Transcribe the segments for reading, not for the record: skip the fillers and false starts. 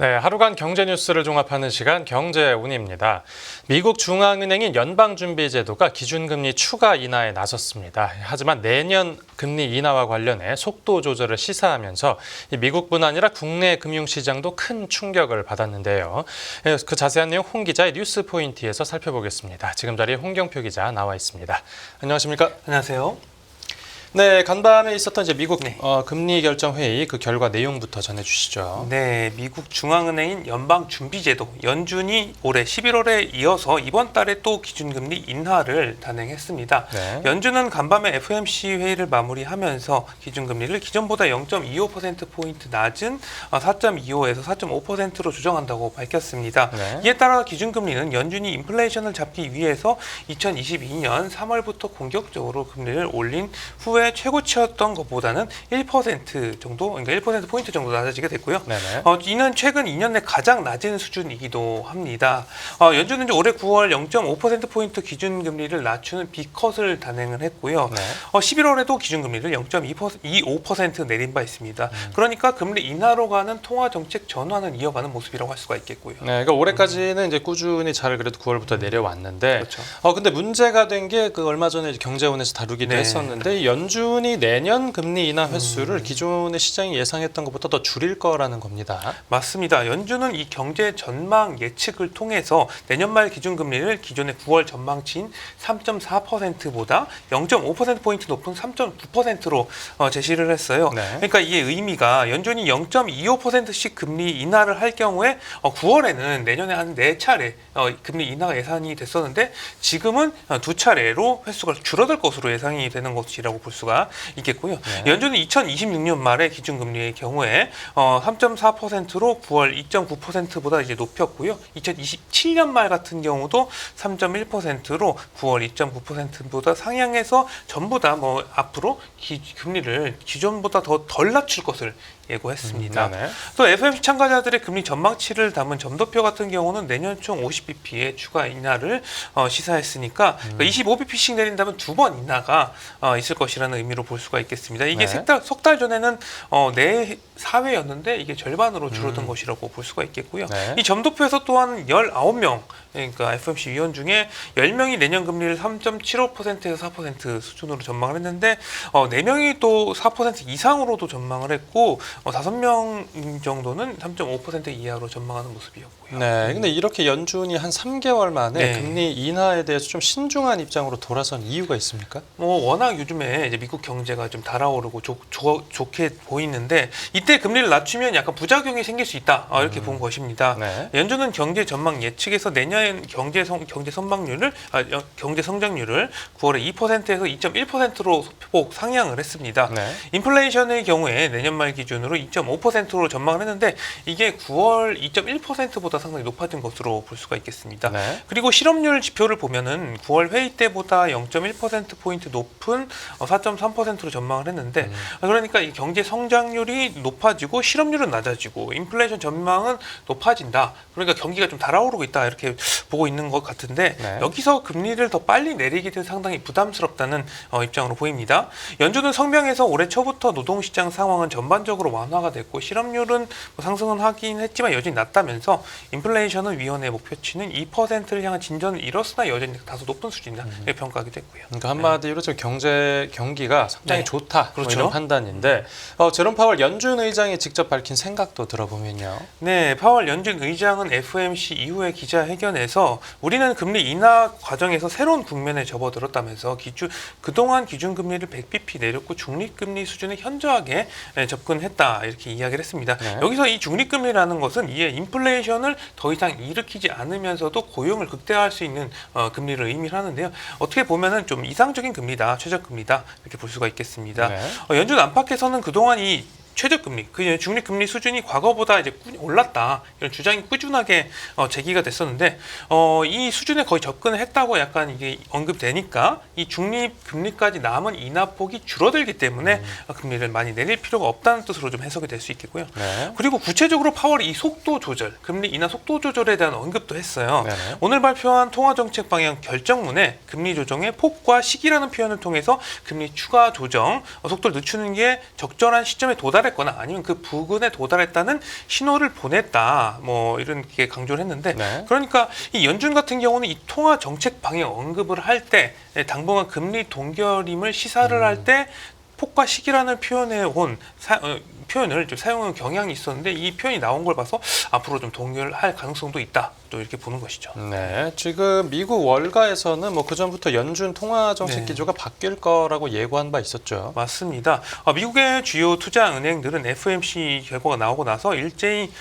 네, 하루간 경제 뉴스를 종합하는 시간 경제운입니다. 미국 중앙은행인 연방준비제도가 기준금리 추가 인하에 나섰습니다. 하지만 내년 금리 인하와 관련해 속도 조절을 시사하면서 미국뿐 아니라 국내 금융시장도 큰 충격을 받았는데요. 그 자세한 내용 홍 기자의 뉴스 포인트에서 살펴보겠습니다. 지금 자리에 홍경표 기자 나와 있습니다. 안녕하십니까? 안녕하세요. 네, 간밤에 있었던 이제 미국 금리 결정 회의 그 결과 내용부터 전해주시죠. 네, 미국 중앙은행인 연방준비제도 연준이 올해 11월에 이어서 이번 달에 또 기준금리 인하를 단행했습니다. 네. 연준은 간밤에 FOMC 회의를 마무리하면서 기준금리를 기존보다 0.25%포인트 낮은 4.25에서 4.5%로 조정한다고 밝혔습니다. 네. 이에 따라 기준금리는 연준이 인플레이션을 잡기 위해서 2022년 3월부터 공격적으로 금리를 올린 후에 최고치였던 것보다는 1% 정도, 그러니까 1%포인트 정도 낮아지게 됐고요. 이는 최근 2년 내 가장 낮은 수준이기도 합니다. 연준은 이제 올해 9월 0.5%포인트 기준금리를 낮추는 B컷을 단행을 했고요. 11월에도 기준금리를 0.25% 내린 바 있습니다. 그러니까 금리 인하로 가는 통화정책 전환을 이어가는 모습이라고 할 수가 있겠고요. 네, 그러니까 올해까지는 이제 꾸준히 잘 그래도 9월부터 내려왔는데, 그렇죠. 근데 문제가 된 게 그 얼마 전에 경제원에서 다루기도 했었는데 연준이 내년 금리 인하 횟수를 기존의 시장이 예상했던 것보다 더 줄일 거라는 겁니다. 맞습니다. 연준은 이 경제 전망 예측을 통해서 내년 말 기준금리를 기존의 9월 전망치인 3.4%보다 0.5%포인트 높은 3.9%로 제시를 했어요. 네. 그러니까 이게 의미가 연준이 0.25%씩 금리 인하를 할 경우에 9월에는 내년에 한 4차례 금리 인하가 예상이 됐었는데 지금은 2차례로 횟수가 줄어들 것으로 예상이 되는 것이라고 볼 수가 있겠고요. 연준은 2026년 말에 기준금리의 경우에 3.4%로 9월 2.9%보다 이제 높였고요. 2027년 말 같은 경우도 3.1%로 9월 2.9%보다 상향해서 전부 다 앞으로 금리를 기존보다 더 덜 낮출 것을 예고했습니다. 또 FOMC 참가자들의 금리 전망치를 담은 점도표 같은 경우는 내년 총 50bp의 추가 인하를 시사했으니까 25bp씩 내린다면 2번 인하가 있을 것이라는 의미로 볼 수가 있겠습니다. 이게 석 달 전에는 내 4회였는데 이게 절반으로 줄어든 것이라고 볼 수가 있겠고요. 이 점도표에서 또한 19명 그러니까 FOMC 위원 중에 10명이 내년 금리를 3.75%에서 4% 수준으로 전망을 했는데 4명이 또 4% 이상으로도 전망을 했고 5명 정도는 3.5% 이하로 전망하는 모습이었고요. 네, 근데 이렇게 연준이 한 3개월 만에 금리 인하에 대해서 좀 신중한 입장으로 돌아선 이유가 있습니까? 워낙 요즘에 이제 미국 경제가 좀 달아오르고 좋게 보이는데 이때 금리를 낮추면 약간 부작용이 생길 수 있다 이렇게 본 것입니다. 연준은 경제 전망 예측에서 내년 경제 성장률을 9월에 2%에서 2.1%로 소폭 상향을 했습니다. 인플레이션의 경우에 내년 말 기준으로 2.5%로 전망을 했는데 이게 9월 2.1%보다 상당히 높아진 것으로 볼 수가 있겠습니다. 그리고 실업률 지표를 보면은 9월 회의 때보다 0.1%포인트 높은 4.3%로 전망을 했는데 그러니까 이 경제 성장률이 높아지고 실업률은 낮아지고 인플레이션 전망은 높아진다. 그러니까 경기가 좀 달아오르고 있다 이렇게 보고 있는 것 같은데 여기서 금리를 더 빨리 내리기는 상당히 부담스럽다는 입장으로 보입니다. 연준은 성명에서 올해 초부터 노동시장 상황은 전반적으로 완화가 됐고 실업률은 상승은 하긴 했지만 여전히 낮다면서 인플레이션은 위원회 목표치는 2%를 향한 진전을 이뤘으나 여전히 다소 높은 수준이다 이렇게 평가하기도 했고요. 그러니까 한마디로 좀 경기가 상당히 좋다 그렇죠. 이런 판단인데 제롬 파월 연준 의장이 직접 밝힌 생각도 들어보면요. 네, 파월 연준 의장은 FOMC 이후의 기자회견에서 우리는 금리 인하 과정에서 새로운 국면에 접어들었다면서 그동안 기준금리를 100bp 내렸고 중립금리 수준에 현저하게 접근했다 이렇게 이야기를 했습니다. 여기서 이 중립금리라는 것은 이에 인플레이션을 더 이상 일으키지 않으면서도 고용을 극대화할 수 있는 금리를 의미를 하는데요. 어떻게 보면은 좀 이상적인 금리다, 최저금리다 이렇게 볼 수가 있겠습니다. 연준 안팎에서는 그동안 이 최저금리, 그 중립금리 수준이 과거보다 이제 올랐다 이런 주장이 꾸준하게 제기가 됐었는데 이 수준에 거의 접근을 했다고 약간 이게 언급되니까 이 중립금리까지 남은 인하폭이 줄어들기 때문에 금리를 많이 내릴 필요가 없다는 뜻으로 좀 해석이 될 수 있겠고요. 그리고 구체적으로 파월이 이 속도 조절, 금리 인하 속도 조절에 대한 언급도 했어요. 오늘 발표한 통화정책 방향 결정문에 금리 조정의 폭과 시기라는 표현을 통해서 금리 추가 조정 속도를 늦추는 게 적절한 시점에 도달해 도달했거나 아니면 그 부근에 도달했다는 신호를 보냈다. 뭐 이런 게 강조를 했는데 네. 그러니까 이 연준 같은 경우는 이 통화 정책 방향 언급을 할 때 당분간 금리 동결임을 시사를 할 때 폭과 시기라는 표현을 좀 사용하는 경향이 있었는데 이 표현이 나온 걸 봐서 앞으로 좀 동결할 가능성도 있다. 또 이렇게 보는 것이죠. 네, 지금 미국 월가에서는 뭐 그전부터 연준 통화 정책 네. 기조가 바뀔 거라고 예고한 바 있었죠. 맞습니다. 미국의 주요 투자 은행들은 FOMC 결과가 나오고 나서 일제히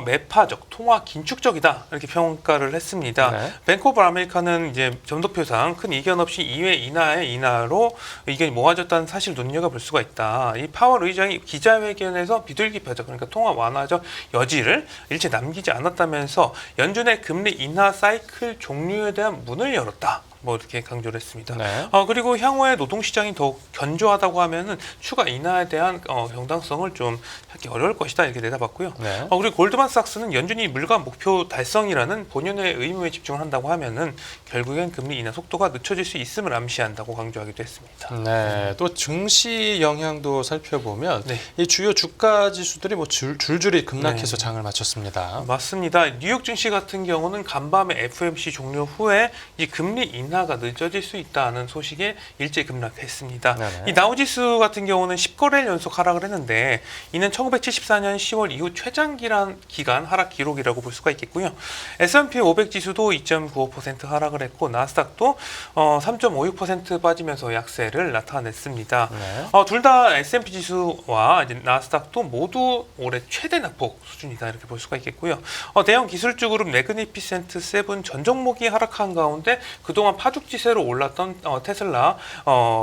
매파적, 통화 긴축적이다 이렇게 평가를 했습니다. 네. 뱅크 오브 아메리카는 이제 점도표상 큰 이견 없이 2회 인하의 인하로 이견이 모아졌다는 사실 눈여겨볼 수가 있다. 이 파월 의장이 기자회견에서 비둘기파적 그러니까 통화 완화적 여지를 일체 남기지 않았다면서 연준의 금리 인하 사이클 종료에 대한 문을 열었다. 뭐 이렇게 강조를 했습니다. 네. 그리고 향후에 노동시장이 더욱 견조하다고 하면은 추가 인하에 대한 정당성을 좀 찾기 어려울 것이다 이렇게 내다봤고요. 네. 그리고 골드만삭스는 연준이 물가 목표 달성이라는 본연의 의무에 집중을 한다고 하면은 결국엔 금리 인하 속도가 늦춰질 수 있음을 암시한다고 강조하기도 했습니다. 네, 또 증시 영향도 살펴보면 네. 이 주요 주가 지수들이 뭐 줄줄이 급락해서 네. 장을 마쳤습니다. 맞습니다. 뉴욕 증시 같은 경우는 간밤에 FOMC 종료 후에 이 금리 인하가 늦어질 수 있다는 소식에 일제 급락했습니다. 네네. 이 다우지수 같은 경우는 10거래일 연속 하락을 했는데 이는 1974년 10월 이후 최장기간 하락 기록이라고 볼 수가 있겠고요. S&P 500 지수도 2.95% 하락을 했고 나스닥도 3.56% 빠지면서 약세를 나타냈습니다. 네. 둘 다 S&P 지수와 이제 나스닥도 모두 올해 최대 낙폭 수준이다 이렇게 볼 수가 있겠고요. 대형 기술주 그룹 매그니피센트 세븐 전 종목이 하락한 가운데 그동안 파죽지세로 올랐던 테슬라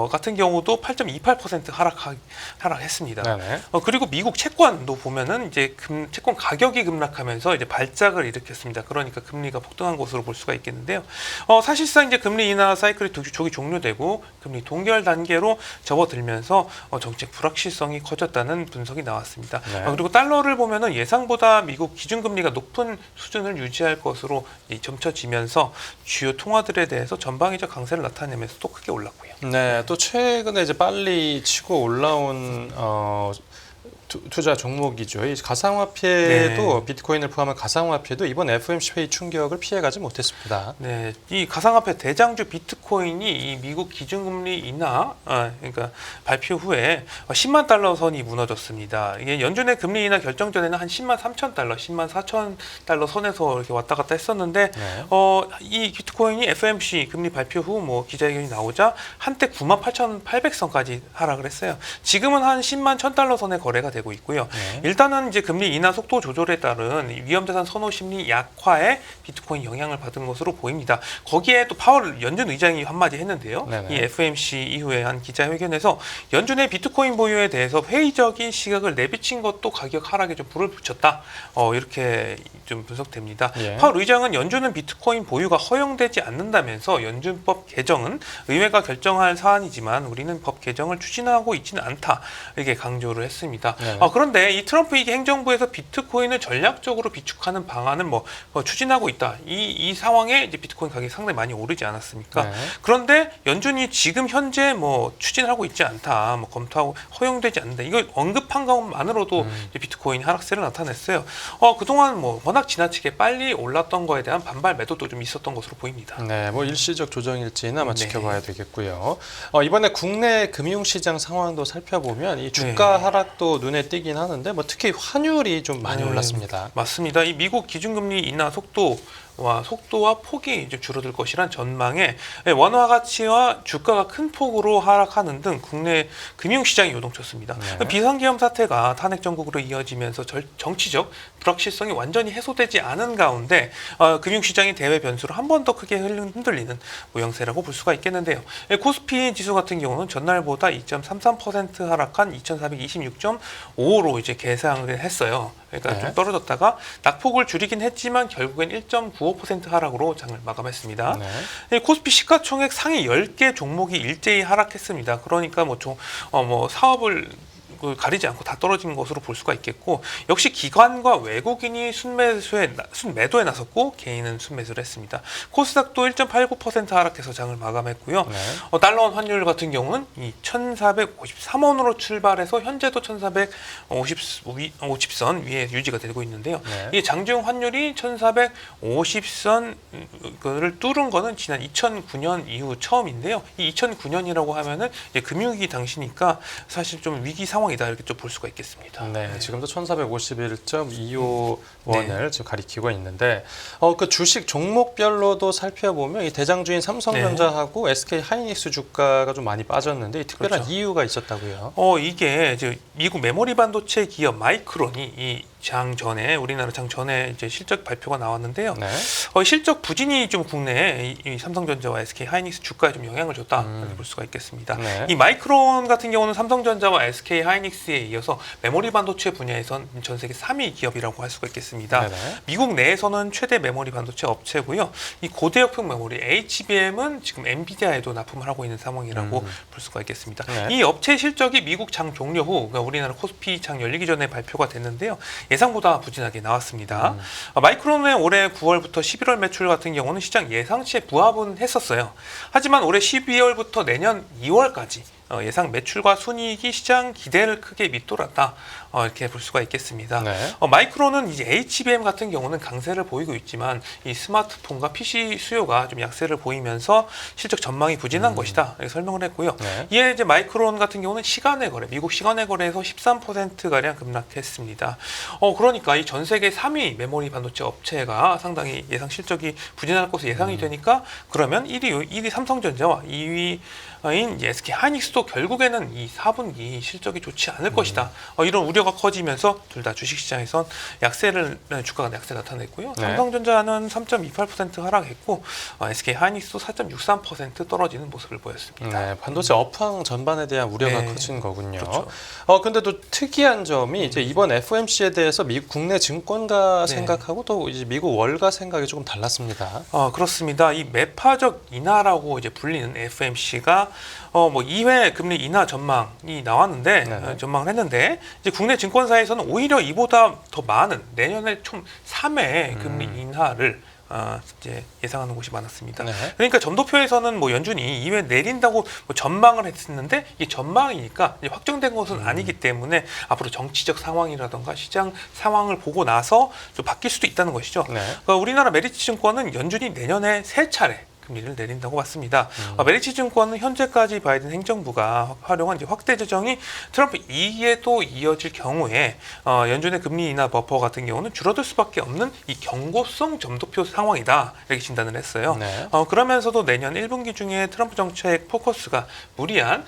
같은 경우도 8.28% 하락했습니다. 네네. 그리고 미국 채권도 보면은 이제 채권 가격이 급락하면서 이제 발작을 일으켰습니다. 그러니까 금리가 폭등한 것으로 볼 수가 있겠는데요. 사실상 이제 금리 인하 사이클이 조기 종료되고 금리 동결 단계로 접어들면서 정책 불확실성이 커졌다는 분석이 나왔습니다. 네. 그리고 달러를 보면은 예상보다 미국 기준금리가 높은 수준을 유지할 것으로 점쳐지면서 주요 통화들에 대해서 전방위적 강세를 나타내면서 또 크게 올랐고요. 네, 또 최근에 이제 빨리 치고 올라온 투자 종목이죠. 이 가상화폐도 비트코인을 포함한 가상화폐도 이번 FOMC 회의 충격을 피해가지 못했습니다. 네, 이 가상화폐 대장주 비트코인이 이 미국 기준금리 인하, 그러니까 발표 후에 10만 달러 선이 무너졌습니다. 이게 연준의 금리 인하 결정 전에는 한 10만 3천 달러, 10만 4천 달러 선에서 이렇게 왔다 갔다 했었는데, 네. 이 비트코인이 FOMC 금리 발표 후 뭐 기자회견이 나오자 한때 9만 8,800선까지 하락을 했어요. 지금은 한 10만 1천 달러 선에 거래가 되고 있고요. 네. 일단은 이제 금리 인하 속도 조절에 따른 위험자산 선호 심리 약화에 비트코인 영향을 받은 것으로 보입니다. 거기에 또 파월 연준 의장이 한마디 했는데요. 네네. 이 FOMC 이후에 한 기자회견에서 연준의 비트코인 보유에 대해서 회의적인 시각을 내비친 것도 가격 하락에 좀 불을 붙였다. 이렇게 좀 분석됩니다. 예. 파월 의장은 연준은 비트코인 보유가 허용되지 않는다면서 연준법 개정은 의회가 결정할 사안이지만 우리는 법 개정을 추진하고 있지는 않다. 이렇게 강조를 했습니다. 네. 그런데 이 트럼프 행정부에서 비트코인을 전략적으로 비축하는 방안을 추진하고 있다. 이 상황에 이제 비트코인 가격이 상당히 많이 오르지 않았습니까? 네. 그런데 연준이 지금 현재 추진하고 있지 않다. 검토하고 허용되지 않는다. 이걸 언급한 것만으로도 이제 비트코인 하락세를 나타냈어요. 그동안 워낙 지나치게 빨리 올랐던 거에 대한 반발 매도도 좀 있었던 것으로 보입니다. 네, 일시적 조정일지는 아마 네. 지켜봐야 되겠고요. 이번에 국내 금융시장 상황도 살펴보면 이 주가 하락도 눈에 띄긴 하는데 특히 환율이 좀 많이 올랐습니다. 맞습니다. 이 미국 기준금리 인하 속도와 폭이 이제 줄어들 것이란 전망에 원화 가치와 주가가 큰 폭으로 하락하는 등 국내 금융시장이 요동쳤습니다. 네. 비상계엄 사태가 탄핵 정국으로 이어지면서 정치적 불확실성이 완전히 해소되지 않은 가운데 금융시장의 대외 변수로 한 번 더 크게 흔들리는 모양새라고 볼 수가 있겠는데요. 코스피 지수 같은 경우는 전날보다 2.33% 하락한 2,426.5로 이제 개상을 했어요. 그러니까 네. 좀 떨어졌다가 낙폭을 줄이긴 했지만 결국엔 1.95% 하락으로 장을 마감했습니다. 네. 코스피 시가총액 상위 10개 종목이 일제히 하락했습니다. 그러니까 사업을 가리지 않고 다 떨어진 것으로 볼 수가 있겠고, 역시 기관과 외국인이 순매도에 나섰고 개인은 순매수를 했습니다. 코스닥도 1.89% 하락해서 장을 마감했고요. 네. 달러원 환율 같은 경우는 이 1,453원으로 출발해서 현재도 1,450선 위에 유지가 되고 있는데요. 네. 이 장중 환율이 1,450선을 뚫은 거는 지난 2009년 이후 처음인데요. 이 2009년이라고 하면은 이제 금융위기 당시니까 사실 좀 위기 상황이다 이렇게 좀 볼 수가 있겠습니다. 네, 지금도 1,451.25원을 지금 가리키고 있는데 그 주식 종목별로도 살펴보면 이 대장주인 삼성전자하고 SK 하이닉스 주가가 좀 많이 빠졌는데 특별한 그렇죠. 이유가 있었다고요? 이게 이제 미국 메모리 반도체 기업 마이크론이 이 장 전에 우리나라 장 전에 이제 실적 발표가 나왔는데요. 네. 실적 부진이 좀 국내에 이 삼성전자와 SK 하이닉스 주가에 좀 영향을 줬다 이렇게 볼 수가 있겠습니다. 네. 이 마이크론 같은 경우는 삼성전자와 SK 하이닉스에 이어서 메모리 반도체 분야에선 전 세계 3위 기업이라고 할 수가 있겠습니다. 네네. 미국 내에서는 최대 메모리 반도체 업체고요. 이 고대역폭 메모리 HBM은 지금 엔비디아에도 납품을 하고 있는 상황이라고 볼 수가 있겠습니다. 네. 이 업체 실적이 미국 장 종료 후, 그러니까 우리나라 코스피 장 열리기 전에 발표가 됐는데요. 예상보다 부진하게 나왔습니다. 마이크론의 올해 9월부터 11월 매출 같은 경우는 시장 예상치에 부합은 했었어요. 하지만 올해 12월부터 내년 2월까지 예상 매출과 순이익이 시장 기대를 크게 밑돌았다. 이렇게 볼 수가 있겠습니다. 네. 마이크론은 이제 HBM 같은 경우는 강세를 보이고 있지만 이 스마트폰과 PC 수요가 좀 약세를 보이면서 실적 전망이 부진한 것이다. 이렇게 설명을 했고요. 네. 이에 이제 마이크론 같은 경우는 시간의 거래, 미국 시간의 거래에서 13% 가량 급락했습니다. 그러니까 이 전 세계 3위 메모리 반도체 업체가 상당히 예상 실적이 부진할 것으로 예상이 되니까 그러면 1위 삼성전자와 2위 인 SK 하이닉스도 결국에는 이 4분기 실적이 좋지 않을 것이다. 이런 우려가 커지면서 둘 다 주식시장에선 주가가 약세 나타냈고요. 네. 삼성전자는 3.28% 하락했고 SK 하이닉스도 4.63% 떨어지는 모습을 보였습니다. 네, 반도체 업황 전반에 대한 우려가 네. 커진 거군요. 그렇죠. 근데 또 특이한 점이 이제 이번 FOMC에 대해서 미국 국내 증권가 네. 생각하고 또 이제 미국 월가 생각이 조금 달랐습니다. 그렇습니다. 이 매파적 인하라고 이제 불리는 FMC가 2회 금리 인하 전망이 나왔는데 네. 전망을 했는데 이제 국내 증권사에서는 오히려 이보다 더 많은 내년에 총 3회 금리 인하를 이제 예상하는 곳이 많았습니다. 네. 그러니까 점도표에서는 연준이 2회 내린다고 전망을 했었는데 이게 전망이니까 이제 확정된 것은 아니기 때문에 앞으로 정치적 상황이라던가 시장 상황을 보고 나서 좀 바뀔 수도 있다는 것이죠. 네. 그러니까 우리나라 메리츠 증권은 연준이 내년에 3차례 금리를 내린다고 봤습니다. 메리츠 증권은 현재까지 바이든 행정부가 활용한 이제 확대 조정이 트럼프 2기에도 이어질 경우에 연준의 금리 인하 버퍼 같은 경우는 줄어들 수밖에 없는 이 경고성 점도표 상황이다 이렇게 진단을 했어요. 네. 그러면서도 내년 1분기 중에 트럼프 정책 포커스가 무리한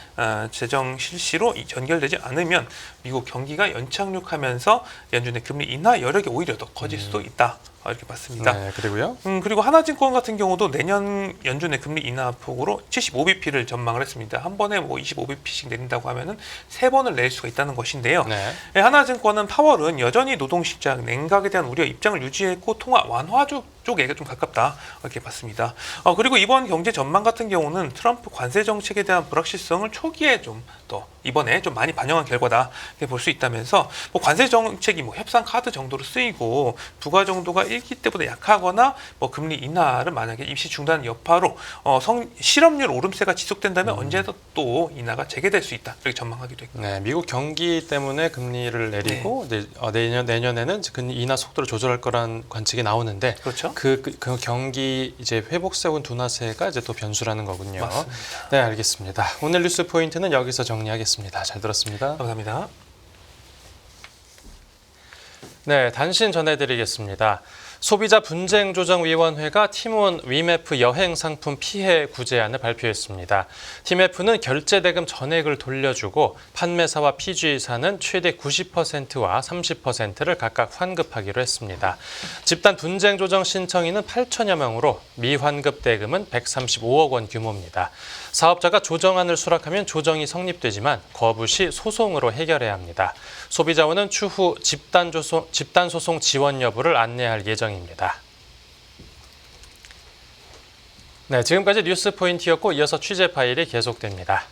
재정 실시로 연결되지 않으면 미국 경기가 연착륙하면서 연준의 금리 인하 여력이 오히려 더 커질 수도 있다. 이렇게 봤습니다. 네, 그리고요. 그리고 하나증권 같은 경우도 내년 연준의 금리 인하 폭으로 75bp를 전망을 했습니다. 한 번에 25bp씩 내린다고 하면은 3번을 낼 수가 있다는 것인데요. 네. 하나증권은 파월은 여전히 노동시장 냉각에 대한 우려 입장을 유지했고 통화 완화 쪽에 좀 가깝다 이렇게 봤습니다. 그리고 이번 경제 전망 같은 경우는 트럼프 관세 정책에 대한 불확실성을 초기에 좀 더 이번에 좀 많이 반영한 결과다 이렇게 볼 수 있다면서 관세 정책이 협상 카드 정도로 쓰이고 부가 정도가 1기 때보다 약하거나 금리 인하를 만약에 입시 중단 여파로 실업률 오름세가 지속된다면 언제든 또 인하가 재개될 수 있다 이렇게 전망하기도 했고. 네, 미국 경기 때문에 금리를 내리고 이제 내년에는 금리 인하 속도를 조절할 거란 관측이 나오는데 그렇죠. 그 경기 이제 회복세운 둔화세가 이제 또 변수라는 거군요. 맞습니다. 네, 알겠습니다. 오늘 뉴스 포인트는 여기서 정리하겠습니다. 잘 들었습니다. 감사합니다. 네, 단신 전해드리겠습니다. 소비자분쟁조정위원회가 티몬 위메프 여행 상품 피해 구제안을 발표했습니다. 티메프는 결제대금 전액을 돌려주고 판매사와 피지사는 최대 90%와 30%를 각각 환급하기로 했습니다. 집단 분쟁조정 신청인은 8천여 명으로 미환급 대금은 135억 원 규모입니다. 사업자가 조정안을 수락하면 조정이 성립되지만 거부 시 소송으로 해결해야 합니다. 소비자원은 추후 집단소송 지원 여부를 안내할 예정입니다. 네, 지금까지 뉴스 포인트였고 이어서 취재 파일이 계속됩니다.